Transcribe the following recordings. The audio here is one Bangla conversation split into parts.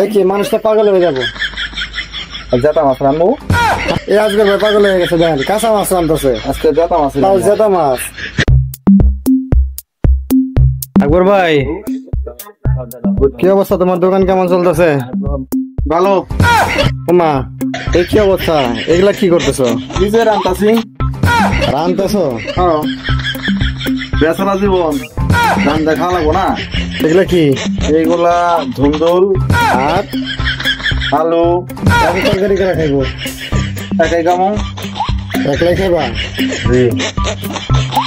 দেখি মানুষটা পাগল হয়ে যাবো। জেতা মাছ রান্নু এই আজকে ভাই পাগল হয়ে গেছে, দেখেন কাঁচা মাছ রান্নতেছে। আজকে জেতা মাছ তাও জেতা মাছ। আকবর ভাই, কি অবস্থা? তোমার দোকান কেমন চলতেছে? ভালো। মা, এই কি অবস্থা? এগুলা কি করতেছো? নিজে রান্তাছি। রান্নতেছো? বেচারা জীবন, রান্না খাওয়া লাগবো না। এগুলা কি? এইগুলা ধুন্দুল আর আলু আমি তরকারি করে খাইবো। একাই কামো। একলাই খাইবা?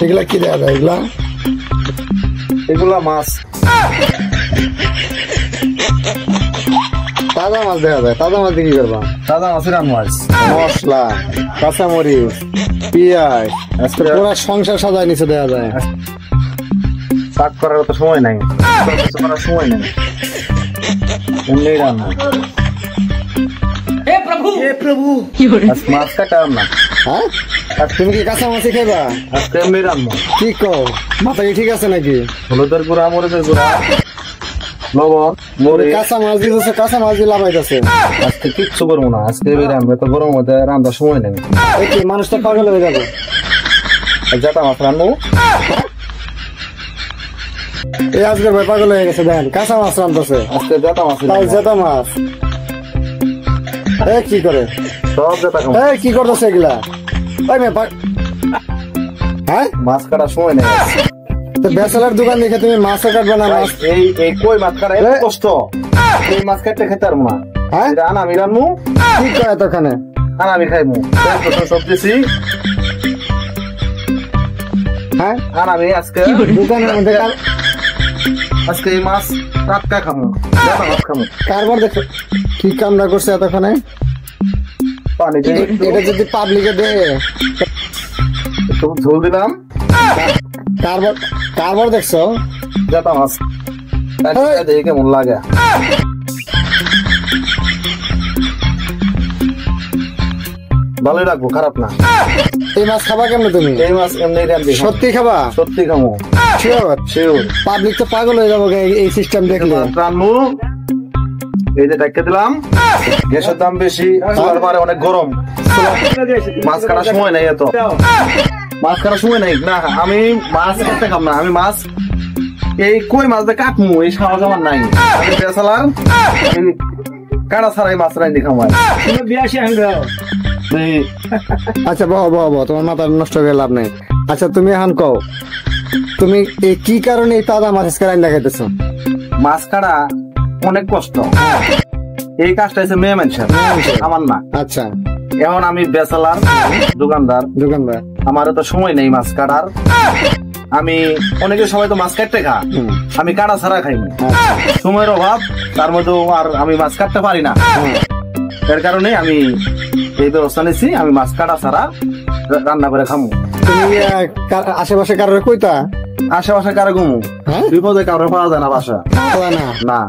এগুলা কি দেওয়া যায়? এগুলা মাছ, তাজা মাছ দেওয়া যায়। তাজা মাছ দিয়ে কি করবা? তাজা মাছের মাছ, মশলা, কাঁচামরিচ, পেঁয়াজ, পুরো সংসার সাজায় নিচে দেওয়া যায়। শাক করার তো সময় নাই, কিছু করার সময় নাই, এমনি রান্না। আজকে মাছ কাটা রান্না। হ্যাঁ, আর তুমি কি কাঁচা মাছই খাইবা? আজকে এমনি রান্না। কি কও, মাথা কি ঠিক আছে নাকি? হলুদের গুঁড়া, মরিচের গুঁড়া, লবণ, মরিচ। কাঁচা মাছ দিতেছে, কাঁচা মাছ দিয়ে লাভাইতেছে। আজকে কিচ্ছু করবো না, আজকে রান্না। তো গরম মধ্যে রান্নার সময় নেই। দেখি মানুষটা পাগল হয়ে যাবে। জেতা মাছ রান্নু এই আজকে ভাই পাগল হয়ে গেছে, দেখেন কাঁচা মাছ রান্নতেছে। আজকে জেতা মাছ, তাও জেতা মাছ। এ কি করে? সব জেতা খাবো। এই কি করতেছে এগুলা? ওই মেয়ে হ্যাঁ, মাছ কাটার সময় নেই। তো বেচালার দোকান দেখে তুমি মাছ কাটবে না? মাছ এই কই মাছ কাটা এত কষ্ট। এই মাছ কাটতে খেতে পারবো না। হ্যাঁ, আনা আমি রান্নু, কি করে এতখানে? আনা আমি খাইবো। সব দিছি, হ্যাঁ, আনা আমি আজকে দোকানের মধ্যে আজকে এই মাছ টাটকা খামো, জেতা মাছ খামো। কারবার দেখো কি কামড়া করছে এতক্ষণে। পানি দিয়ে এটা যদি পাবলিকে দে, একটু ঝোল দিলাম। কারবার কারবার দেখছো? জেতা মাছ দেখে কেমন লাগে। ভালোই রাখবো, খারাপ না। এই মাছ খাবা কেমন তুমি? এই মাছ এমনি রান্ধি, সত্যি খাবা? সত্যি খামো, শিওর? শিওর। পাবলিক তো পাগল হয়ে যাবো এই সিস্টেম দেখলে। রান্নু এই যে ডাক্কে দিলাম। গ্যাসের দাম বেশি, চুলার পারে অনেক গরম, মাছ কাটার সময় নাই। এত মাছ কাটার সময় নাই না। আমি মাছ কাটতে খাম না, আমি মাছ এই কই মাছ দিয়ে কাটমু, এই সাহস আমার নাই। আমি বেসালার, আমি কাটা ছাড়াই মাছ রান্ধি খামাই। আচ্ছা বহ বহ বহ, তোমার মাথা নষ্ট হয়ে লাভ নেই। আচ্ছা তুমি এখন কও, তুমি এই কি কারণে এই তাজা মাছ আজকে রান্না খাইতেছো? মাছ কাটা অনেক কষ্ট। এই কাজটা হচ্ছে মেয়ে মানুষের, আমার না। আচ্ছা, এখন আমি বেসালার, দোকানদার। দোকানদার, আমার তো সময় নেই মাছ কাটার। আমি অনেকে সবাই তো মাছ কাটতে খা, আমি কাটা ছাড়া খাইনি। সময়ের অভাব, তার মধ্যেও আর আমি মাছ কাটতে পারি না। এর কারণে আমি এই ব্যবস্থা নিচ্ছি, আমি মাছ কাটা ছাড়া রান্না করে খামু। তুমি আশেপাশে কারোর কইতা? আশেপাশে কারো ঘুমু, হ্যাঁ, বিপদে কারো পাওয়া যায় না বাসা না না।